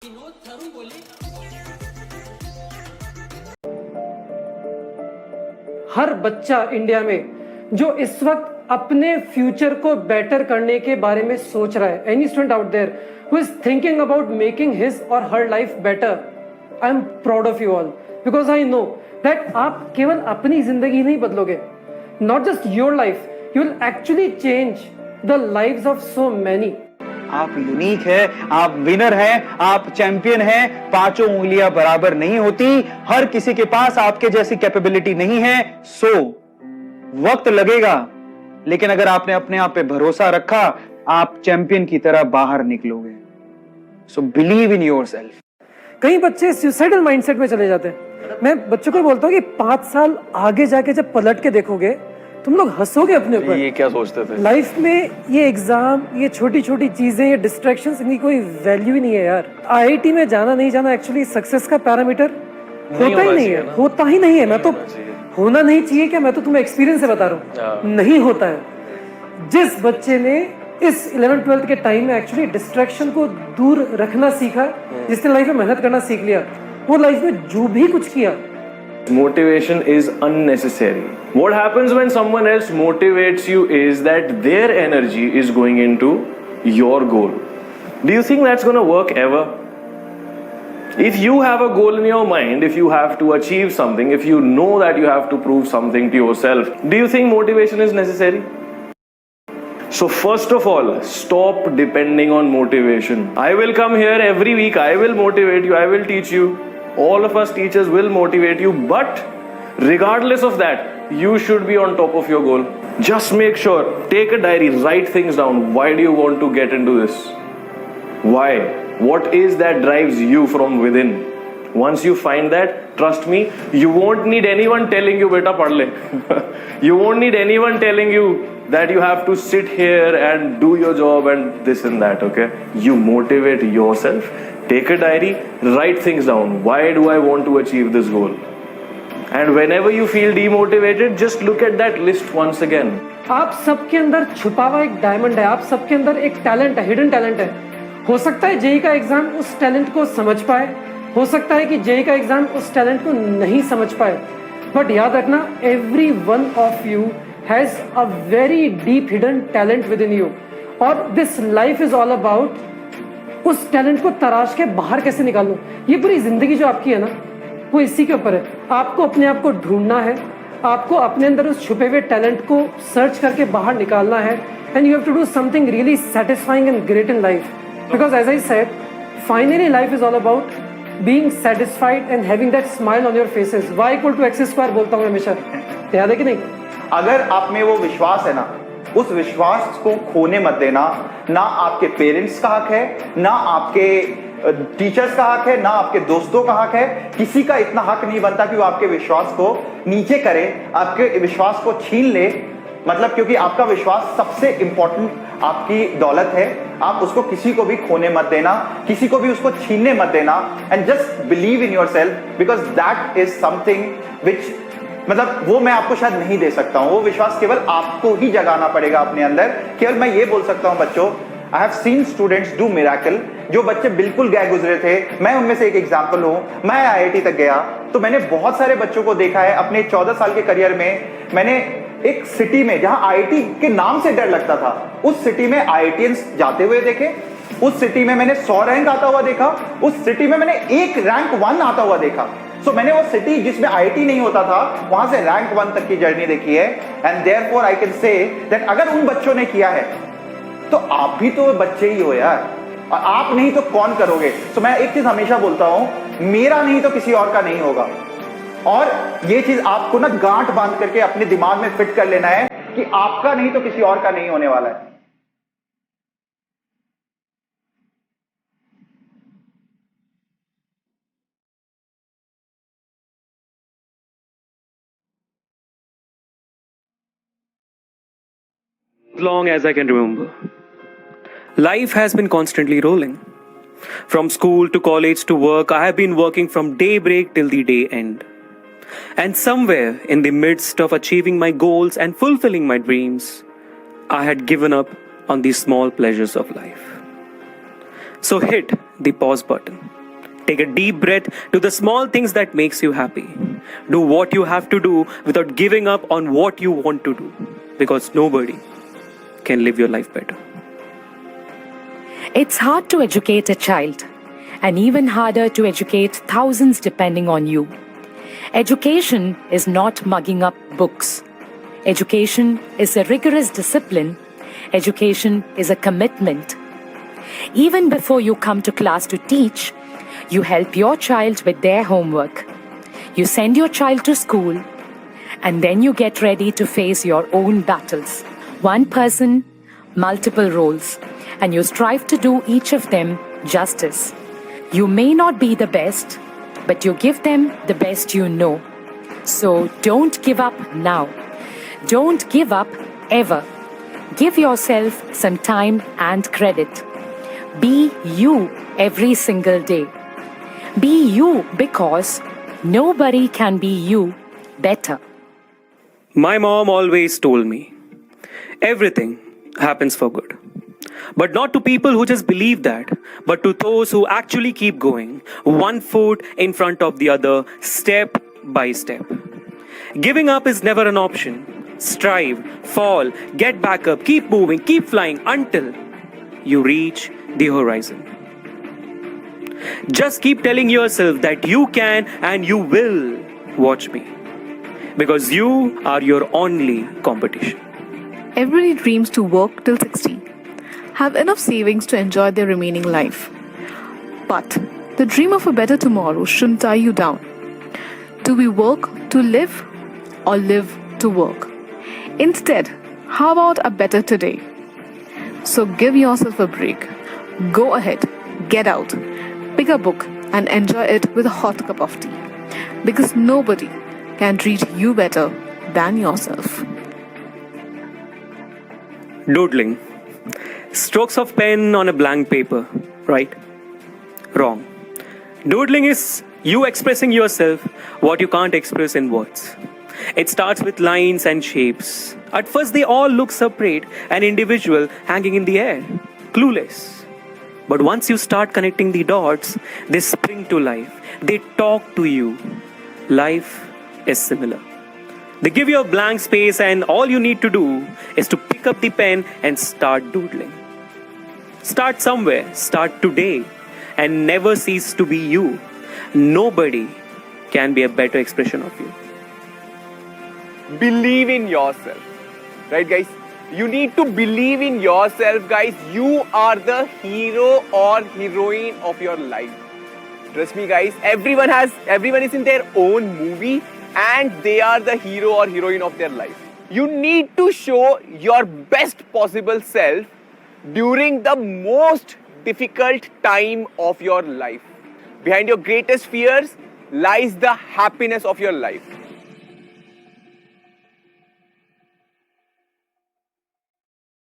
विनोद थरू बोले। हर बच्चा इंडिया में जो इस वक्त अपने फ्यूचर को बेटर करने के बारे में सोच रहा है, any student out there who is thinking about making his or her life better, I am proud of you all, because I know that आप केवल अपनी जिंदगी नहीं बदलोगे, not just your life, you will actually change the lives of so many. आप unique है, आप winner हैं, आप चैंपियन हैं। पांचों उंगलियां बराबर नहीं होती, हर किसी के पास आपके जैसी कैपेबिलिटी नहीं है। सो वक्त लगेगा, लेकिन अगर आपने अपने आप पे भरोसा रखा, आप चैंपियन की तरह बाहर निकलोगे। So believe in yourself. कई बच्चे सुसाइडल माइंडसेट में चले जाते हैं। मैं बच्चों को बोलता हूँ कि 5 साल आगे जाके जब पलट के देखोगे, तुम लोग हंसोगे अपने ऊपर। ये क्या सोचते थे? लाइफ में ये एग्जाम, ये छोटी छोटी चीजें, ये डिस्ट्रैक्शंस, इनकी कोई वैल्यू ही नहीं है यार। आईआईटी में जाना नहीं जाना एक्चुअली सक्सेस का पैरामीटर होता ही नहीं है, होता ही नहीं है। मैं तो होना नहीं चाहिए क्या, मैं तो तुम्हें एक्सपीरियंस से बता रहा हूँ, नहीं होता है। जिस बच्चे ने इस 11th 12th के टाइम में एक्चुअली डिस्ट्रैक्शन को दूर रखना सीखा, जिसने लाइफ में मेहनत करना सीख लिया, वो लाइफ में जो भी कुछ किया। Motivation is unnecessary. What happens when someone else motivates you is that their energy is going into your goal. Do you think that's going to work ever? If you have a goal in your mind, if you have to achieve something, if you know that you have to prove something to yourself, do you think motivation is necessary? So first of all, stop depending on motivation. I will come here every week, I will motivate you, I will teach you. All of us teachers will motivate you, but regardless of that, you should be on top of your goal. Just make sure, take a diary, write things down. Why do you want to get into this? Why? What is that drives you from within? Once you find that, trust me, you won't need anyone telling you, beta padh le. You won't need anyone telling you that you have to sit here and do your job and this and that, okay? You motivate yourself. Take a diary, write things down. Why do I want to achieve this goal? And whenever you feel demotivated, just look at that list once again. आप सबके अंदर छुपा हुआ एक diamond है, आप सबके अंदर एक टैलेंट है, हिडन टैलेंट है। हो सकता है जेई का एग्जाम उस टैलेंट को समझ पाए, हो सकता है कि जेई का एग्जाम उस टैलेंट को नहीं समझ पाए, बट याद रखना, every one of you has a very deep hidden talent within you, और this life is all about उस टैलेंट को तराश के बाहर कैसे निकालूं। ये पूरी जिंदगी जो आपकी है ना, वो इसी के ऊपर है। आपको अपने आप को ढूंढना है, आपको अपने अंदर उस छुपे हुए टैलेंट को सर्च करके बाहर निकालना है, and you have to do something really satisfying and great in life, because as I said, finally life is all about being satisfied and having that smile on your faces. Y = x² बोलता हूँ हमेशा, याद है कि नहीं? अगर आप में वो विश्वास है ना, उस विश्वास को खोने मत देना। ना आपके पेरेंट्स का हक है, ना आपके टीचर्स का हक है, ना आपके दोस्तों का हक है। किसी का इतना हक नहीं बनता कि वो आपके विश्वास को नीचे करे, आपके विश्वास को छीन ले। मतलब क्योंकि आपका विश्वास सबसे इंपॉर्टेंट आपकी दौलत है। आप उसको किसी को भी खोने मत देना, किसी को भी उसको छीनने मत देना। And just believe in yourself, because that is something which, मतलब वो मैं आपको शायद नहीं दे सकता हूं। वो विश्वास केवल आपको ही जगाना पड़ेगा अपने अंदर। केवल मैं ये बोल सकता हूं बच्चों, I have seen students do miracle. जो बच्चे बिल्कुल गए गुजरे थे, मैं उनमें से एक एग्जांपल हूं। मैं आईआईटी तक गया तो मैंने बहुत सारे बच्चों को देखा है अपने 14 साल के करियर में। मैंने एक सिटी में जहां आईआईटी के नाम से डर लगता था, उस सिटी में आईआईटीएंस जाते हुए देखे। उस सिटी में मैंने 100 रैंक आता हुआ देखा। उस सिटी में मैंने 1 रैंक 1 आता हुआ देखा। सो मैंने वो सिटी जिसमें आईआईटी नहीं होता था, वहां से रैंक 1 तक की जर्नी देखी है। And therefore I can say that अगर उन बच्चों ने किया है तो आप भी तो बच्चे ही हो यार, और आप नहीं तो कौन करोगे। तो मैं एक चीज हमेशा बोलता हूं, मेरा नहीं तो किसी और का नहीं होगा। और ये चीज आपको ना गांठ बांध करके अपने दिमाग में फिट कर लेना है कि आपका नहीं तो किसी और का नहीं होने वाला है। As long as I can remember, life has been constantly rolling. From school to college to work, I have been working from daybreak till the day end. And somewhere in the midst of achieving my goals and fulfilling my dreams, I had given up on the small pleasures of life. So hit the pause button Take a deep breath to the small things that makes you happy. Do what you have to do without giving up on what you want to do, because nobody can live your life better. It's hard to educate a child, and even harder to educate thousands depending on you. Education is not mugging up books. Education is a rigorous discipline. Education is a commitment. Even before you come to class to teach, you help your child with their homework. You send your child to school, and then you get ready to face your own battles. One person, multiple roles, and you strive to do each of them justice. You may not be the best, but you give them the best you know. So don't give up now. Don't give up ever. Give yourself some time and credit. Be you every single day. Be you because nobody can be you better. My mom always told me, everything happens for good. But not to people who just believe that, but to those who actually keep going, one foot in front of the other, step by step. Giving up is never an option. Strive, fall, get back up, keep moving, keep flying until you reach the horizon. Just keep telling yourself that you can and you will. Watch me. Because you are your only competition. Everybody dreams to work till 60, have enough savings to enjoy their remaining life. But the dream of a better tomorrow shouldn't tie you down. Do we work to live or live to work? Instead, how about a better today? So give yourself a break. Go ahead, get out, pick a book and enjoy it with a hot cup of tea. Because nobody can treat you better than yourself. Doodling. Strokes of pen on a blank paper, right? Wrong. Doodling is you expressing yourself what you can't express in words. It starts with lines and shapes. At first, they all look separate and individual, hanging in the air, clueless. But once you start connecting the dots, they spring to life. They talk to you. Life is similar. They give you a blank space, and all you need to do is to pick up the pen and start doodling. Start somewhere, start today, and never cease to be you. Nobody can be a better expression of you. Believe in yourself. Right, guys? You need to believe in yourself, guys. You are the hero or heroine of your life. Trust me, guys. Everyone is in their own movie and they are the hero or heroine of their life. You need to show your best possible self during the most difficult time of your life. Behind your greatest fears lies the happiness of your life.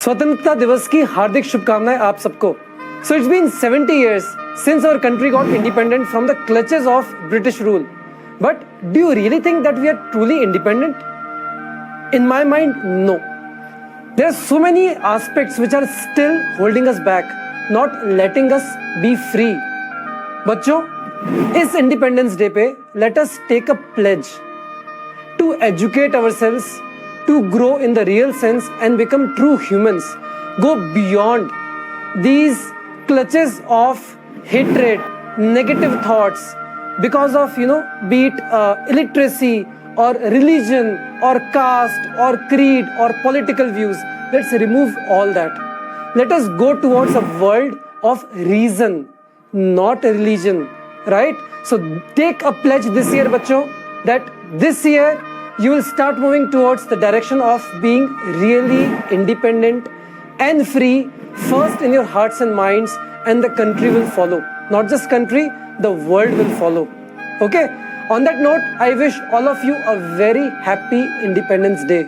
स्वतंत्रता दिवस की हार्दिक शुभकामनाएं आप सबको. So it's been 70 years since our country got independent from the clutches of British rule. But do you really think that we are truly independent? In my mind, no. There are so many aspects which are still holding us back, not letting us be free. बच्चों, इस Independence Day पे let us take a pledge to educate ourselves, to grow in the real sense and become true humans. Go beyond these clutches of hatred, negative thoughts because of, be it illiteracy or religion or caste or creed or political views. Let's remove all that. Let us go towards a world of reason, not a religion, right? So take a pledge this year, bachcho, that this year you will start moving towards the direction of being really independent and free, first in your hearts and minds, and the country will follow. Not just country, the world will follow. Okay? On that note, I wish all of you a very happy Independence Day.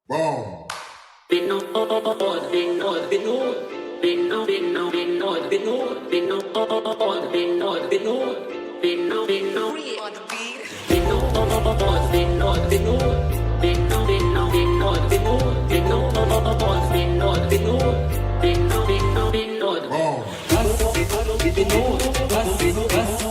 Boom. Vinod बस